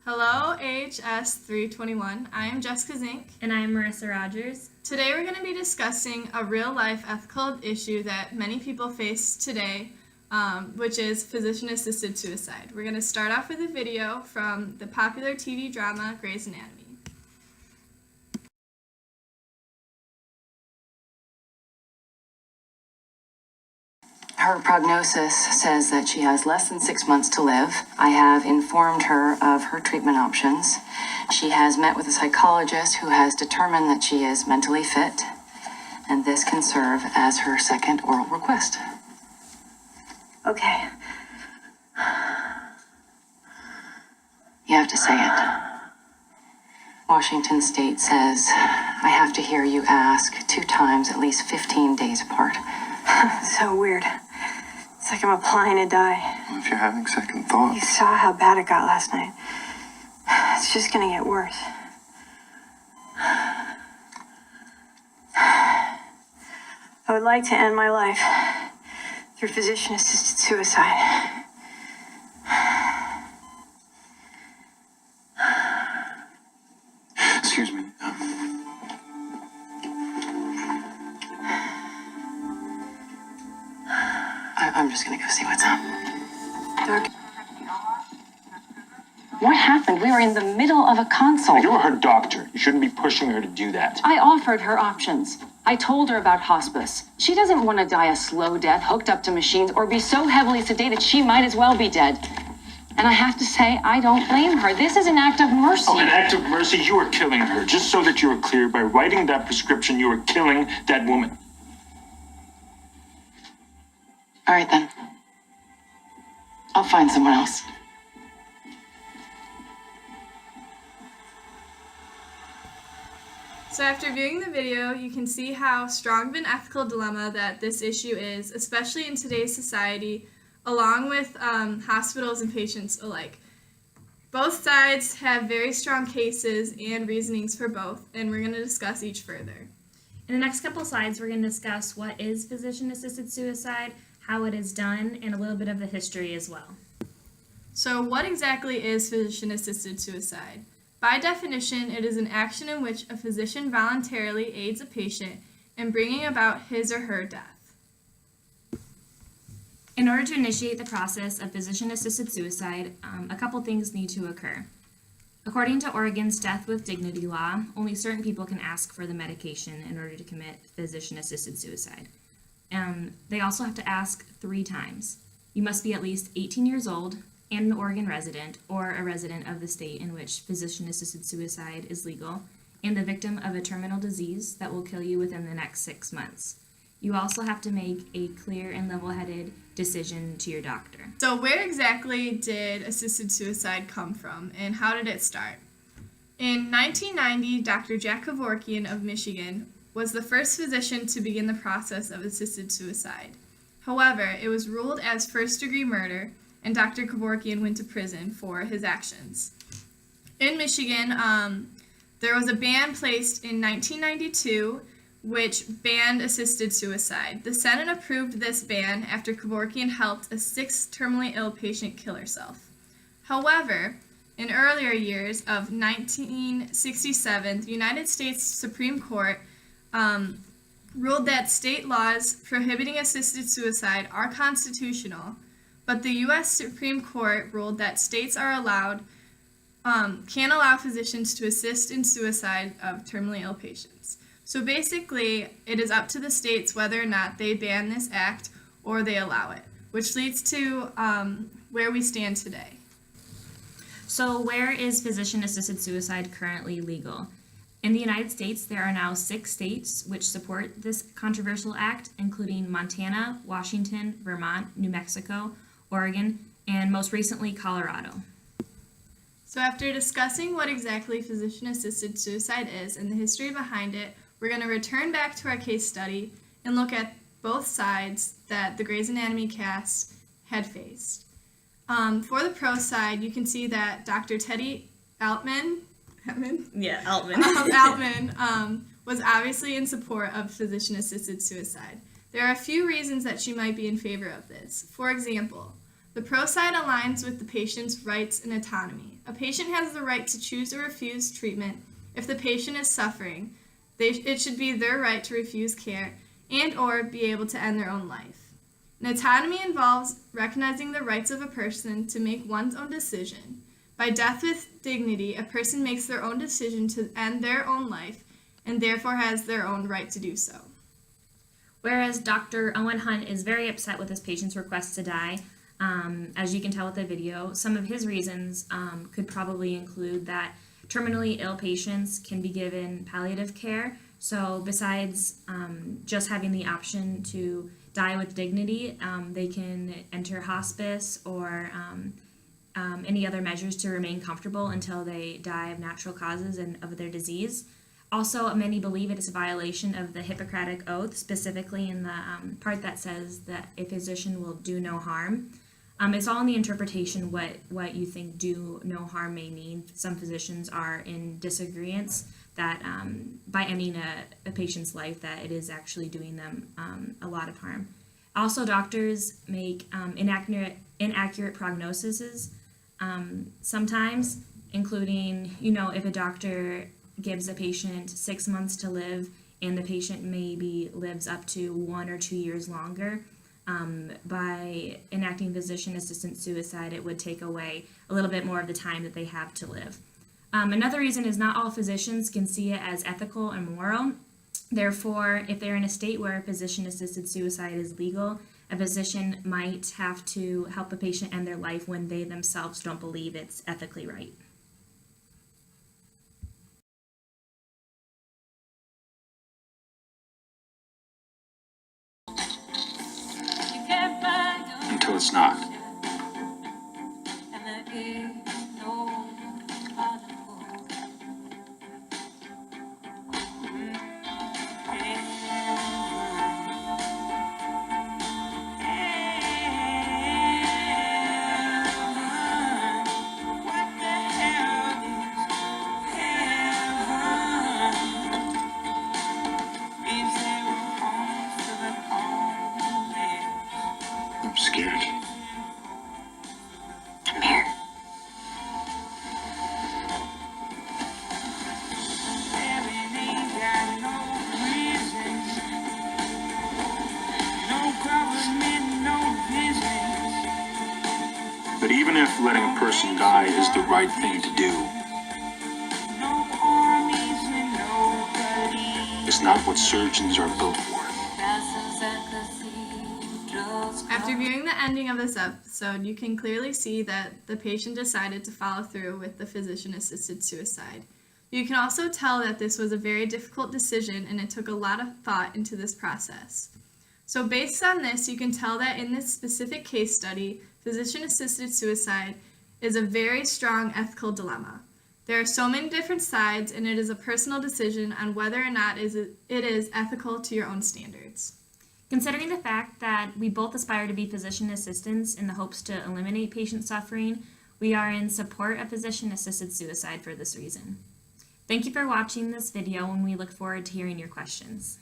Hello, AHS 321. I am Jessica Zink. And I'm Marissa Rogers. Today we're going to be discussing a real-life ethical issue that many people face today, which is physician-assisted suicide. We're going to start off with a video from the popular TV drama Grey's Anatomy. Her prognosis says that she has less than 6 months to live. I have informed her of her treatment options. She has met with a psychologist who has determined that she is mentally fit, and this can serve as her second oral request. Okay. You have to say it. Washington State says I have to hear you ask 2 times at least 15 days apart. So weird. It's like I'm applying to die. Well, if you're having second thoughts. You saw how bad it got last night. It's just gonna get worse. I would like to end my life through physician-assisted suicide. Excuse me. I'm just gonna go see what's up. Doctor, What happened? We were in the middle of a consult. You're her doctor. You shouldn't be pushing her to do that. I offered her options. I told her about hospice. She doesn't want to die a slow death, hooked up to machines, or be so heavily sedated she might as well be dead. And I have to say, I don't blame her. This is an act of mercy. Oh, an act of mercy. You are killing her. Just so that you are clear, by writing that prescription, you are killing that woman. All right, then. I'll find someone else. So after viewing the video, you can see how strong of an ethical dilemma that this issue is, especially in today's society, along with hospitals and patients alike. Both sides have very strong cases and reasonings for both, and we're going to discuss each further. In the next couple slides, we're going to discuss what is physician-assisted suicide, how it is done, and a little bit of the history as well. So what exactly is physician-assisted suicide? By definition, it is an action in which a physician voluntarily aids a patient in bringing about his or her death. In order to initiate the process of physician-assisted suicide, a couple things need to occur. According to Oregon's Death with Dignity law, only certain people can ask for the medication in order to commit physician-assisted suicide. They also have to ask 3 times. You must be at least 18 years old and an Oregon resident or a resident of the state in which physician-assisted suicide is legal, and the victim of a terminal disease that will kill you within the next 6 months. You also have to make a clear and level-headed decision to your doctor. So where exactly did assisted suicide come from, and how did it start? In 1990, Dr. Jack Kevorkian of Michigan was the first physician to begin the process of assisted suicide. However, it was ruled as first-degree murder, and Dr. Kevorkian went to prison for his actions. In Michigan, there was a ban placed in 1992 which banned assisted suicide. The Senate approved this ban after Kevorkian helped a 6th terminally ill patient kill herself. However, in earlier years of 1967, the United States Supreme Court ruled that state laws prohibiting assisted suicide are constitutional, but the U.S. Supreme Court ruled that states are can allow physicians to assist in suicide of terminally ill patients. So basically, it is up to the states whether or not they ban this act or they allow it, which leads to where we stand today. So where is physician-assisted suicide currently legal? In the United States, there are now 6 states which support this controversial act, including Montana, Washington, Vermont, New Mexico, Oregon, and most recently, Colorado. So after discussing what exactly physician-assisted suicide is and the history behind it, we're going to return back to our case study and look at both sides that the Grey's Anatomy cast had faced. For the pro side, you can see that Dr. Teddy Altman was obviously in support of physician-assisted suicide. There are a few reasons that she might be in favor of this. For example, The pro side aligns with the patient's rights and autonomy. A patient has the right to choose or refuse treatment if the patient is suffering. It should be their right to refuse care and or be able to end their own life. And autonomy involves recognizing the rights of a person to make one's own decision. By death with dignity, a person makes their own decision to end their own life and therefore has their own right to do so. Whereas Dr. Owen Hunt is very upset with his patient's request to die, as you can tell with the video, some of his reasons could probably include that terminally ill patients can be given palliative care. So besides just having the option to die with dignity, they can enter hospice or any other measures to remain comfortable until they die of natural causes and of their disease. Also, many believe it is a violation of the Hippocratic Oath, specifically in the part that says that a physician will do no harm. It's all in the interpretation what you think do no harm may mean. Some physicians are in disagreement that by ending a patient's life that it is actually doing them a lot of harm. Also, doctors make inaccurate prognoses sometimes, including, if a doctor gives a patient 6 months to live and the patient maybe lives up to 1 or 2 years longer. By enacting physician-assisted suicide, it would take away a little bit more of the time that they have to live. Another reason is not all physicians can see it as ethical and moral. Therefore, if they're in a state where physician-assisted suicide is legal, a physician might have to help a patient end their life when they themselves don't believe it's ethically right. Until it's not. I'm scared. Come here. But even if letting a person die is the right thing to do, it's not what surgeons are built for. After viewing the ending of this episode, you can clearly see that the patient decided to follow through with the physician-assisted suicide. You can also tell that this was a very difficult decision and it took a lot of thought into this process. So based on this, you can tell that in this specific case study, physician-assisted suicide is a very strong ethical dilemma. There are so many different sides, and it is a personal decision on whether or not it is ethical to your own standards. Considering the fact that we both aspire to be physician assistants in the hopes to eliminate patient suffering, we are in support of physician-assisted suicide for this reason. Thank you for watching this video, and we look forward to hearing your questions.